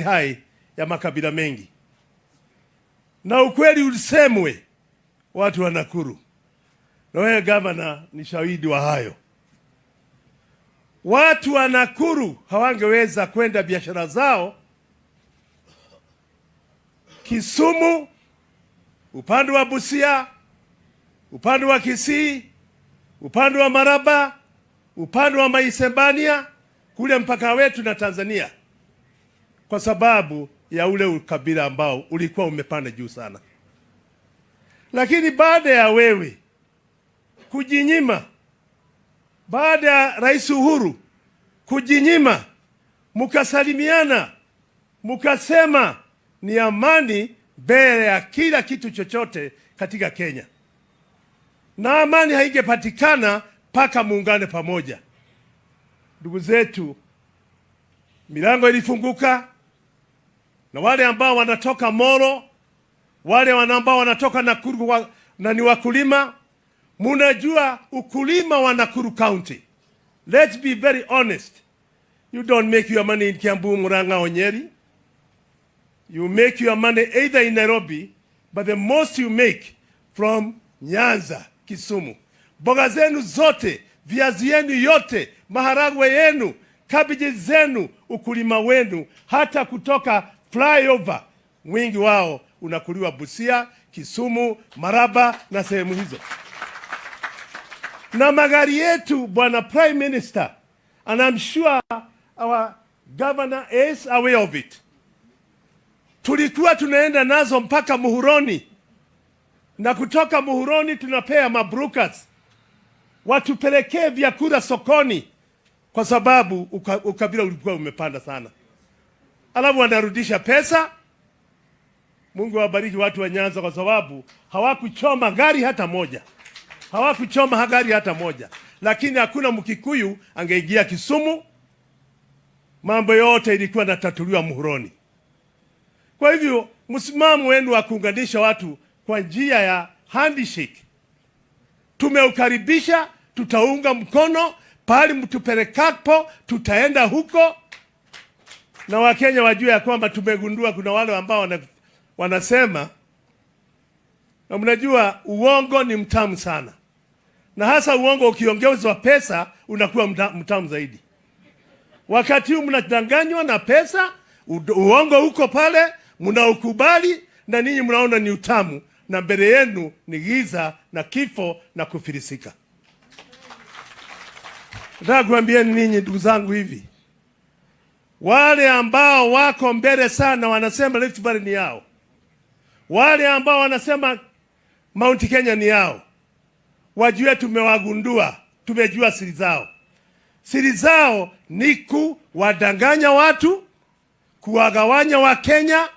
hai ya makabila mengi, na ukweli ulisemwe watu wa Nakuru, na wewe gavana ni shahidi wa hayo. Watu wa Nakuru hawangeweza kwenda biashara zao Kisumu, upande wa Busia, upande wa Kisii, upande wa Maraba, upande wa Maisebania, kule mpaka wetu na Tanzania, kwa sababu ya ule ukabila ambao ulikuwa umepanda juu sana. Lakini baada ya wewe kujinyima, baada ya Rais Uhuru kujinyima, mukasalimiana, mukasema ni amani mbele ya kila kitu chochote katika Kenya, na amani haigepatikana mpaka muungane pamoja. Ndugu zetu, milango ilifunguka, na wale ambao wanatoka Moro, wale ambao wanatoka Nakuru na ni wakulima, munajua ukulima wa Nakuru County. Let's be very honest. You don't make your money in Kiambu, Murang'a or Nyeri. You make your money either in Nairobi, but the most you make from Nyanza, Kisumu. Mboga zenu zote, viazi yenu yote, maharagwe yenu, kabiji zenu, ukulima wenu, hata kutoka flyover, mwingi wao unakuliwa Busia, Kisumu, Maraba na sehemu hizo. Na magari yetu, Bwana Prime Minister, and I'm sure our governor is aware of it, tulikuwa tunaenda nazo mpaka Muhuroni, na kutoka Muhuroni tunapea mabrukas watupelekee vyakula sokoni, kwa sababu ukabila ulikuwa umepanda sana. Alafu wanarudisha pesa. Mungu awabariki watu wa Nyanza, kwa sababu hawakuchoma gari hata moja. Hawakuchoma gari hata moja. Lakini hakuna Mkikuyu angeingia Kisumu. Mambo yote ilikuwa natatuliwa Muhuroni. Kwa hivyo msimamo wenu wa kuunganisha watu kwa njia ya handshake tumeukaribisha, tutaunga mkono, pali mtupelekapo tutaenda huko. Na Wakenya wajue ya kwamba tumegundua kuna wale ambao wanasema, na mnajua uongo ni mtamu sana, na hasa uongo ukiongezwa pesa unakuwa mtamu zaidi. Wakati huu mnadanganywa na pesa, uongo huko pale, mnaukubali, na ninyi mnaona ni utamu, na mbele yenu ni giza na kifo na kufilisika. Nataka kuambieni ninyi ndugu zangu hivi, wale ambao wako mbele sana wanasema Rift Valley ni yao, wale ambao wanasema Mount Kenya ni yao, wajue tumewagundua, tumejua siri zao. Siri zao ni kuwadanganya watu, kuwagawanya wa Kenya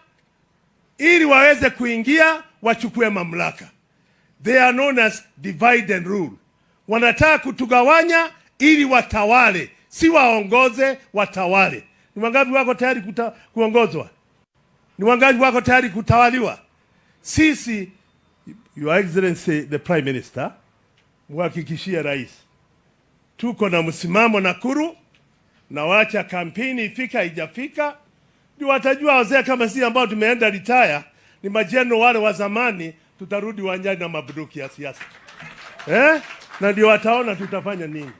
ili waweze kuingia wachukue mamlaka. They are known as divide and rule. Wanataka kutugawanya ili watawale, si waongoze, watawale. Ni wangapi wako tayari kuongozwa? Ni wangapi wako tayari kutawaliwa? Sisi, Your Excellency the Prime Minister, muhakikishie rais, tuko na msimamo Nakuru, na wacha kampeni ifika ijafika, ndio watajua wazee kama si ambao tumeenda retire, ni majeno wale wa zamani, tutarudi uwanjani na mabunduki ya siasa. Na ndio wataona tutafanya nini.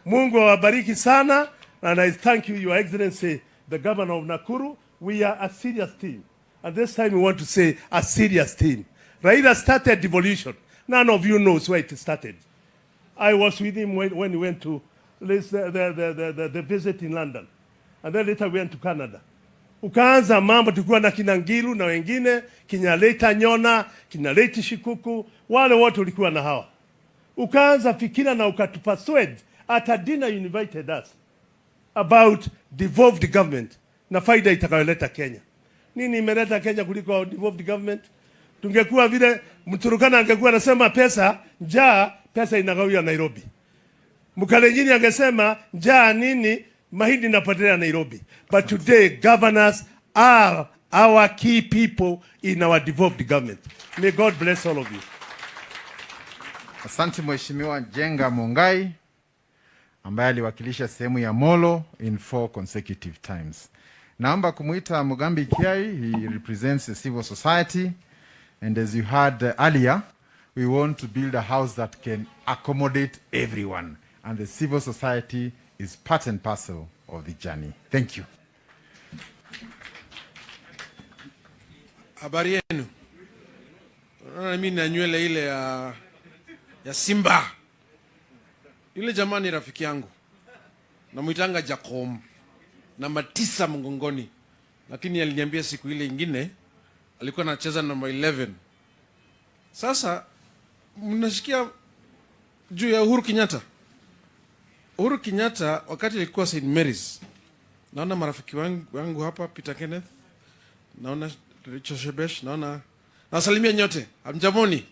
Mungu awabariki sana, and I thank you, Your Excellency the Governor of Nakuru. We are a serious team, and this time we want to say a serious team. Raila started devolution. None of you knows where it started. I was with him when he went to the visit in London, and then later we went to Canada. Ukaanza mambo, tulikuwa na kina Ngilu na wengine, Kinyaleta Nyona, Kinyaleta Shikuku, wale wote ulikuwa na hawa. Ukaanza fikira na ukatupersuade, at a dinner you invited us, about devolved government na faida itakayoleta Kenya. Nini imeleta Kenya kuliko devolved government? Tungekuwa vile Mturukana angekuwa anasema pesa njaa, pesa inagawiwa Nairobi. Mkalenjini angesema njaa nini, mahindi inapotelea Nairobi. But today governors are our key people in our devolved government. May God bless all of you. Asante Mheshimiwa Jenga Mungai ambaye aliwakilisha sehemu ya Molo in 4 consecutive times. Naomba kumuita Mugambi Kiai. He represents the civil society. And as you heard earlier, we want to build a house that can accommodate everyone. And the civil society is part and parcel of the journey. Thank you. Habari yenu. Unaona mimi na nywele ile ya simba. Yule jamani rafiki yangu. Namuitanga Jacob. Na matisa mgongoni. Lakini aliniambia siku ile ingine alikuwa anacheza namba 11. Sasa mnashikia juu ya Uhuru Kenyatta. Uhuru Kenyatta wakati alikuwa St. Mary's. Naona marafiki wangu hapa Peter Kenneth. Naona Richard Shebesh, nasalimia nyote. Hamjamoni.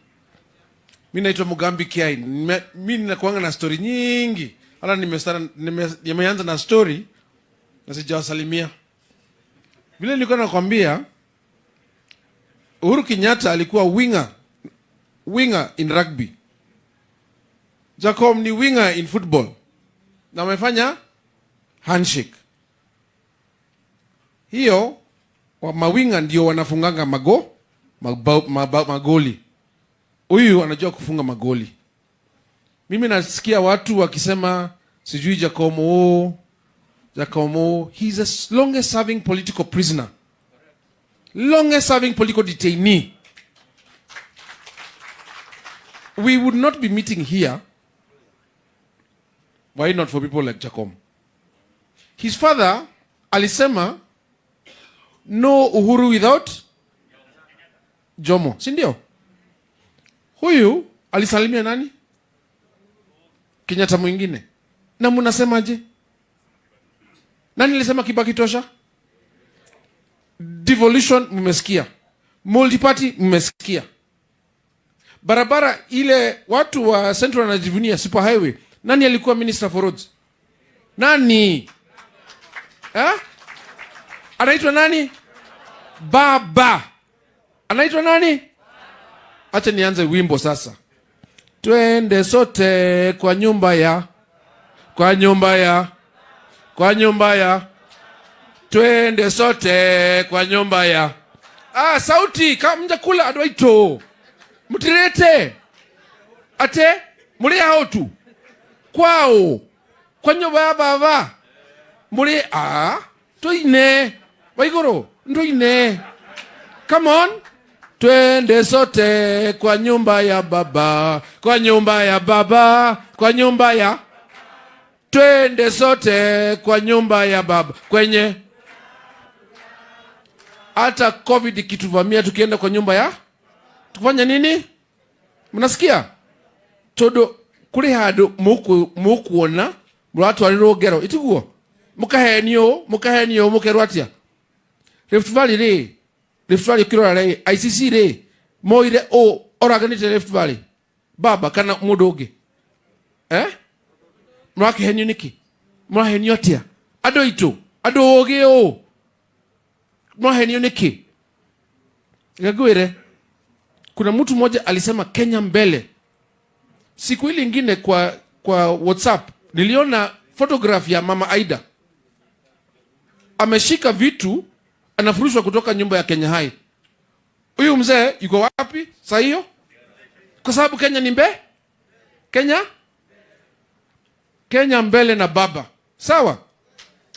Mimi naitwa Mugambi Kiai. Mimi ninakuanga na story nyingi. Hata nimeanza na story na sijawasalimia. Vile nilikuwa nakwambia Uhuru Kenyatta alikuwa winger in rugby. Jacob ni winger in football. Na amefanya handshake. Hiyo wa mawinga ndio wanafunganga magoli. Huyu anajua kufunga magoli. Mimi nasikia watu wakisema sijui Jacob, he's the longest serving political prisoner. Longest serving political detainee. We would not be meeting here. Why not for people like Jacob? His father alisema no Uhuru without Jomo. Si ndio? Huyu alisalimia nani? Kenyatta mwingine. Na mnasemaje? Nani alisema Kibaki tosha? Devolution mmesikia. Multiparty mmesikia. Barabara ile watu wa Central wanajivunia super highway. Nani alikuwa minister for roads? Nani? Anaitwa nani? Baba. Anaitwa nani? Acha nianze wimbo sasa. Twende sote kwa nyumba ya. Twende sote kwa nyumba ya. Sauti kama mjakula adwaito. Mutirete. Ate muri hao tu. Kwao. Kwa nyumba ya baba. Muri toine. Waigoro, ndoine. Come on. Twende sote kwa nyumba ya baba. Twende sote kwa nyumba ya baba. Kwenye hata COVID ikituvamia tukienda kwa nyumba ya tufanya nini? Mnasikia? Todo kuri hadu mukuona muratu aliro gero itiguo. Mukahenio mukerwatia. Rift Valley kirora re ICC re moire oraganite Rift Valley. Baba kana mudoge. Mwakihenio niki? Mwahenio tia. Ado ito. Ado oge o. Mwahenio niki? Gagwire. Kuna mtu mmoja alisema Kenya mbele. Siku ile ingine kwa WhatsApp niliona photograph ya Mama Aida. Ameshika vitu anafurushwa kutoka nyumba ya Kenya High. Huyu mzee yuko wapi saa hiyo? Kwa sababu Kenya ni Kenya mbele na baba. Sawa?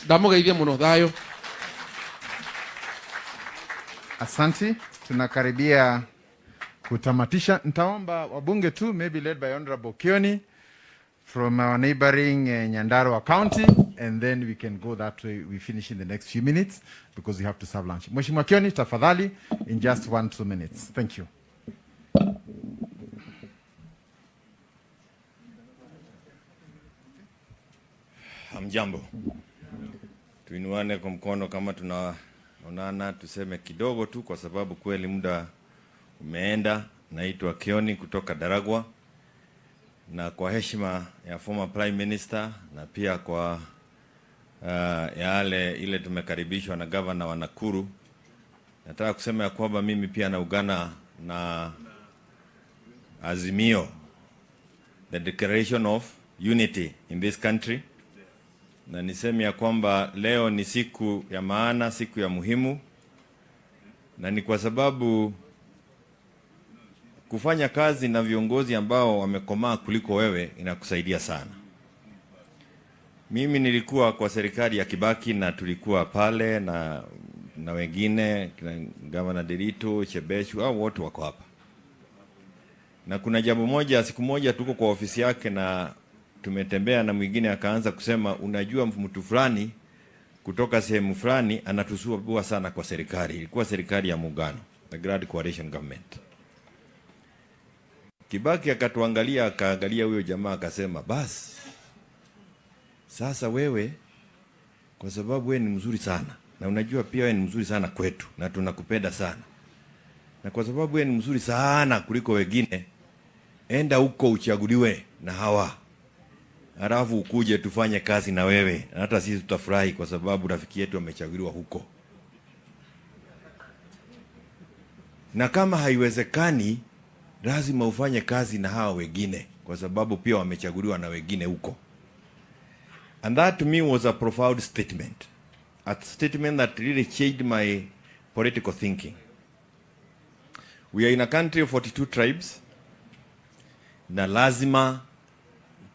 Damoga hivyo mno dhayo. Asante. Tunakaribia kutamatisha. Nitaomba wabunge tu, maybe led by Honorable Kioni from our neighboring Nyandarua County, and then we can go that way. We finish in the next few minutes because we have to serve lunch. Mheshimiwa Kioni, tafadhali, in just 1-2 minutes. Thank you. Hamjambo. Tuinuane kwa mkono kama tunaonana, tuseme kidogo tu kwa sababu kweli muda umeenda. Naitwa Kioni kutoka Daragwa, na kwa heshima ya former Prime Minister na pia kwa ile tumekaribishwa na Governor wa Nakuru, nataka kusema ya kwamba mimi pia naungana na azimio, the declaration of unity in this country, na niseme ya kwamba leo ni siku ya maana, siku ya muhimu, na ni kwa sababu kufanya kazi na viongozi ambao wamekomaa kuliko wewe inakusaidia sana. Mimi nilikuwa kwa serikali ya Kibaki na tulikuwa pale na wengine, Gavana Derito, Chebeshu, au wote wako hapa. Na kuna jambo moja, siku moja tuko kwa ofisi yake na tumetembea na mwingine akaanza kusema, unajua mtu fulani kutoka sehemu fulani anatusua sana kwa serikali. Ilikuwa serikali ya muungano, the Grand Coalition Government. Kibaki akatuangalia, akaangalia huyo jamaa akasema, basi sasa wewe, kwa sababu wewe ni mzuri sana na unajua pia wewe ni mzuri sana kwetu na tunakupenda sana, na kwa sababu wewe ni mzuri sana kuliko wengine, enda huko uchaguliwe na hawa, halafu ukuje tufanye kazi na wewe, na hata sisi tutafurahi kwa sababu rafiki yetu amechaguliwa huko. Na kama haiwezekani, lazima ufanye kazi na hawa wengine kwa sababu pia wamechaguliwa na wengine huko. And that to me was a profound statement. A statement that really changed my political thinking. We are in a country of 42 tribes. Na lazima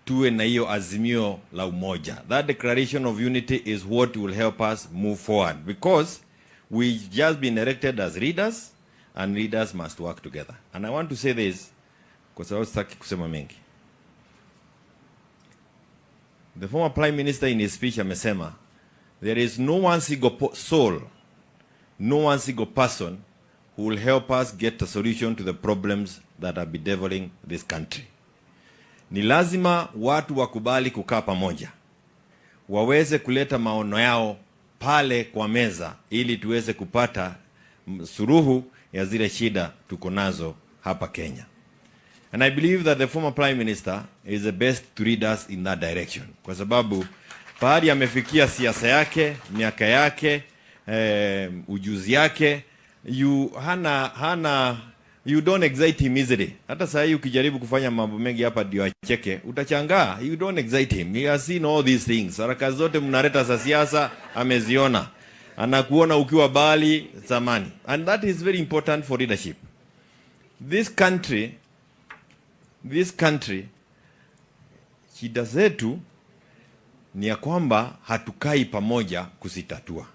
tuwe na hiyo azimio la umoja. That declaration of unity is what will help us move forward, because we've just been elected as leaders and leaders must work together. And I want to say this kwa sababu sitaki kusema mengi. The former Prime Minister in his speech amesema, there is no one single soul, no one single person who will help us get a solution to the problems that are bedeviling this country. Ni lazima watu wakubali kukaa pamoja, waweze kuleta maono yao pale kwa meza, ili tuweze kupata suluhu ya zile shida tuko nazo hapa Kenya. And I believe that the former Prime Minister is the best to lead us in that direction. Kwa sababu pahali amefikia siasa yake, miaka yake, ujuzi yake, you don't excite him easily. Hata saa hii ukijaribu kufanya mambo mengi hapa ndio acheke, utachangaa. You don't excite him. He has seen all these things. Harakati zote mnaleta za siasa ameziona. Anakuona ukiwa bali zamani. And that is very important for leadership. This country, shida zetu ni ya kwamba hatukai pamoja kuzitatua.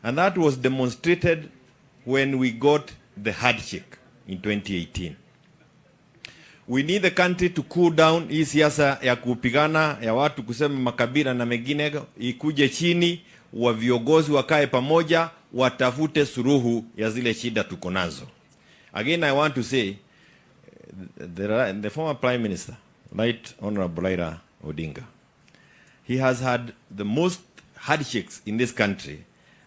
And that was demonstrated when we got the handshake in 2018. We need the country to cool down. Hii siasa ya kupigana ya watu kusema makabila na mengine ikuje chini, wa viongozi wakae pamoja, watafute suluhu ya zile shida tuko nazo. Again, I want to say, the former Prime Minister, Right Honorable Raila Odinga, he has had the most handshakes in this country,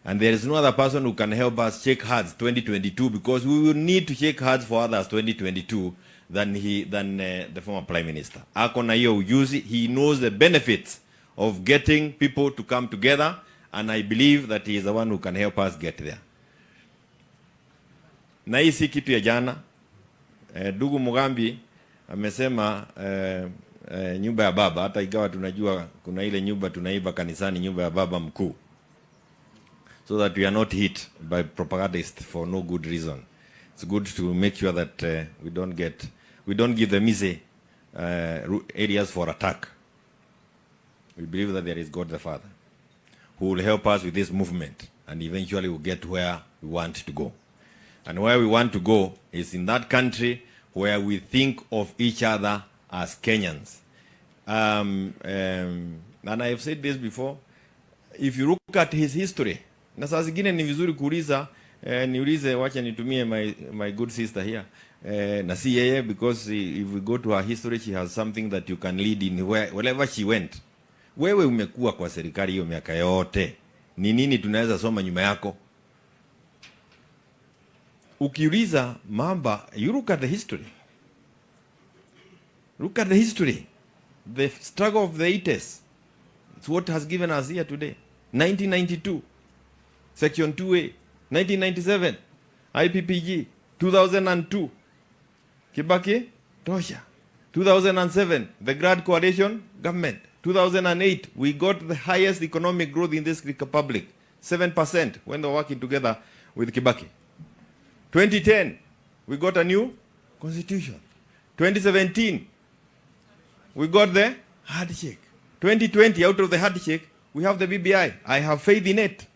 and there is no other person who can help us shake hands 2022, because we will need to shake hands for others 2022 than the former Prime Minister. Ako na hiyo ujuzi. He knows the benefits of getting people to come together, and I believe that he is the one who can help us get there. Na hii si kitu ya jana. Ndugu Mugambi amesema nyumba ya baba, hata ikawa tunajua kuna ile nyumba tunaiba kanisani, nyumba ya baba mkuu, so that we are not hit by propagandists for no good reason. It's good to make sure that we don't give them easy areas for attack. We believe that there is God the Father who will help us with this movement, and eventually we'll get where we want to go. And where we want to go is in that country where we think of each other as Kenyans. And I have said this before, if you look at his history, na saa zingine ni vizuri kuuliza, niulize, wacha nitumie my good sister here, na si yeye, because if we go to her history, she has something that you can lead in wherever she went. Wewe umekuwa kwa serikali hiyo miaka yote, ni nini tunaweza soma nyuma yako? Ukiuliza mamba, you look at the history. Look at the history. The struggle of the 80s. It's what has given us here today. 1992, Section 2A. 1997, IPPG. 2002, Kibaki, Tosha. 2007, the Grand Coalition Government. 2008, we got the highest economic growth in this republic, 7% when they were working together with Kibaki. 2010, we got a new constitution. 2017, we got the handshake. 2020, out of the handshake, we have the BBI. I have faith in it.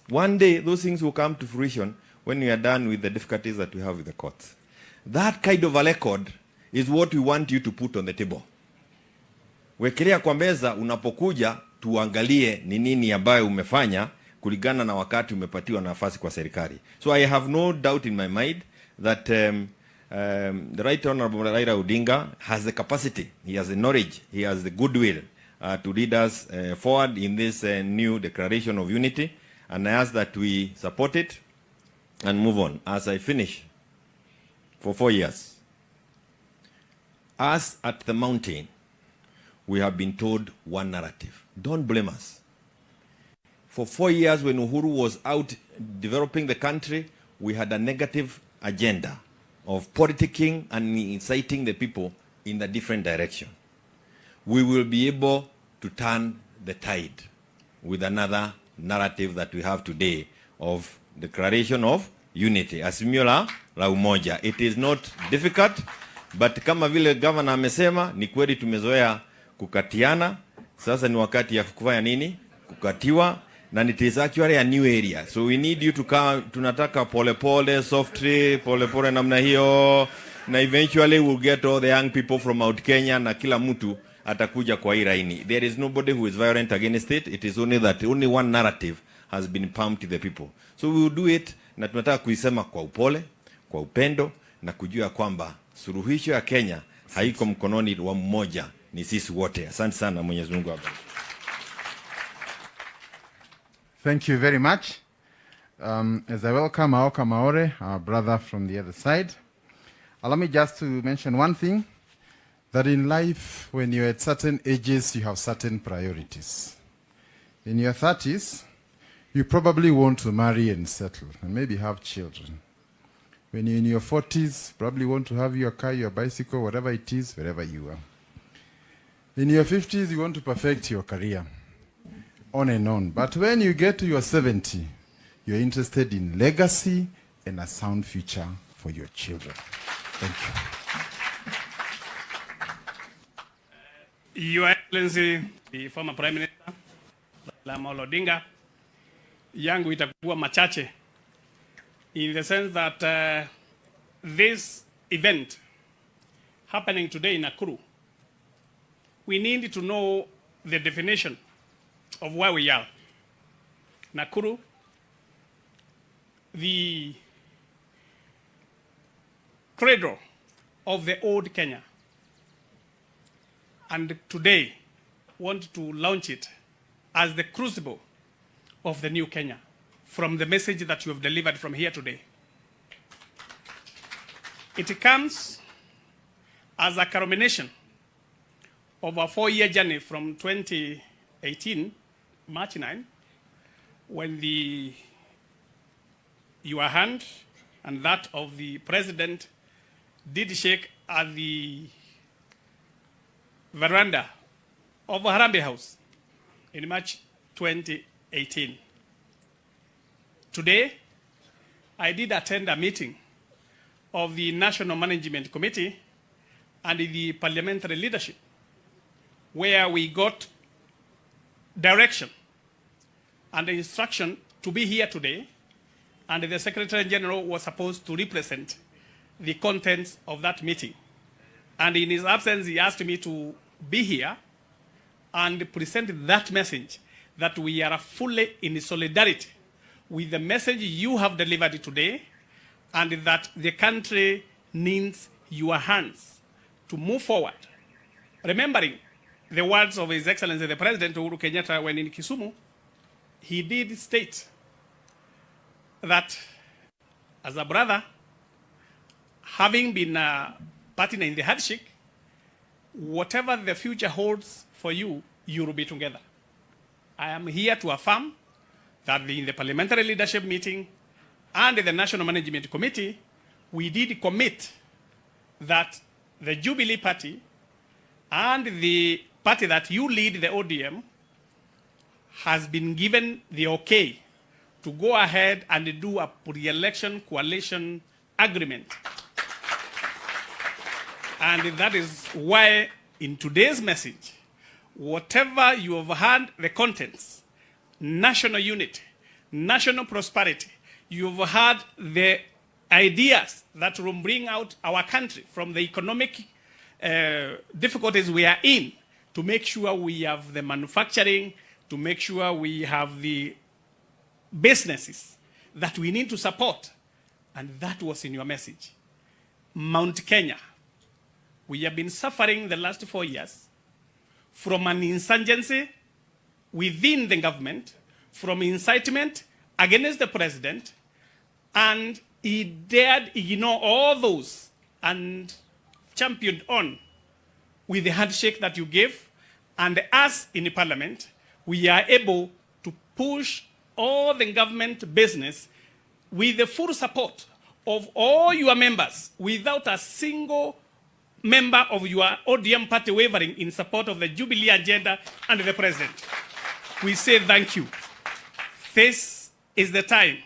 One day, those things will come to fruition when we are done with the difficulties that we have with the courts. That kind of a record is what we want you to put on the table. Wekelea kwa meza unapokuja, tuangalie ni nini ambayo umefanya kulingana na wakati umepatiwa nafasi kwa serikali. So I have no doubt in my mind that the Right Honorable Raila Odinga has the capacity, he has the knowledge, he has the goodwill to lead us forward in this new declaration of unity. And I ask that we support it and move on. As I finish, for 4 years, us at the mountain, we have been told one narrative. Don't blame us. For 4 years, when Uhuru was out developing the country, we had a negative agenda of politicking and inciting the people in a different direction. We will be able to turn the tide with another narrative that we have today of declaration of unity, azimio la umoja. It is not difficult, but kama vile governor amesema, ni kweli tumezoea kukatiana. Sasa ni wakati ya kufanya nini? Kukatiwa. And it is actually a new area. So we need you to come, tunataka pole pole, softly, pole pole namna hiyo. Na eventually we'll get all the young people from Mount Kenya na kila mtu atakuja kwa hii laini. There is nobody who is violent against it. It is only that only one narrative has been pumped to the people. So we will do it, na tunataka kuisema kwa upole, kwa upendo, na kujua kwamba suluhisho ya Kenya haiko mkononi wa mmoja, ni sisi wote. Asante sana, Mwenyezi Mungu awabariki. Thank you very much. As I welcome Aoka Maore, our brother from the other side, allow me just to mention one thing, that in life, when you're at certain ages, you have certain priorities. In your 30s, you probably want to marry and settle, and maybe have children. When you're in your 40s, probably want to have your car, your bicycle, whatever it is, wherever you are. In your 50s, you want to perfect your career, on and on. But when you get to your 70, you're interested in legacy and a sound future for your children. Thank you. Your Excellency, the former Prime Minister, Raila Odinga, yangu itakuwa machache, in the sense that this event happening today in Nakuru, we need to know the definition of where we are. Nakuru, the cradle of the old Kenya. And today, want to launch it as the crucible of the new Kenya, from the message that you have delivered from here today. It comes as a culmination of a 4-year journey from 2018, March 9, when your hand and that of the president did shake at the veranda of Harambee House in March 2018. Today, I did attend a meeting of the National Management Committee and the parliamentary leadership, where we got direction and instruction to be here today, and the Secretary General was supposed to represent the contents of that meeting. And in his absence, he asked me to be here and present that message, that we are fully in solidarity with the message you have delivered today, and that the country needs your hands to move forward. Remembering the words of His Excellency the President Uhuru Kenyatta when in Kisumu, he did state that as a brother, having been a partner in the handshake, whatever the future holds for you, you will be together. I am here to affirm that in the parliamentary leadership meeting and the National Management Committee, we did commit that the Jubilee Party and the party that you lead, the ODM, has been given the okay to go ahead and do a pre-election coalition agreement. And that is why in today's message, whatever you have heard the contents, national unity, national prosperity, you have heard the ideas that will bring out our country from the economic difficulties we are in, to make sure we have the manufacturing, to make sure we have the businesses that we need to support. And that was in your message. Mount Kenya, we have been suffering the last 4 years from an insurgency within the government, from incitement against the president, and he dared ignore all those and championed on with the handshake that you gave. And us in the parliament, we are able to push all the government business with the full support of all your members, without a single member of your ODM party wavering in support of the Jubilee agenda and the president. We say thank you. This is the time.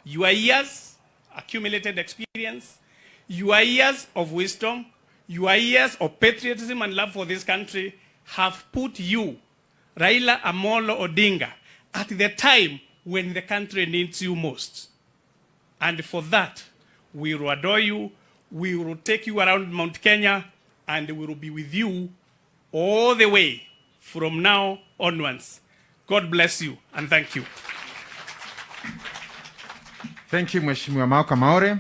Your years, accumulated experience, your years of wisdom, your years of patriotism and love for this country have put you, Raila Amolo Odinga, at the time when the country needs you most. And for that, we will adore you, we will take you around Mount Kenya, and we will be with you all the way from now onwards. God bless you, and thank you. Thank you, Mheshimiwa Mauka Maore.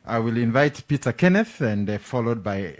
I will invite Peter Kenneth, and followed by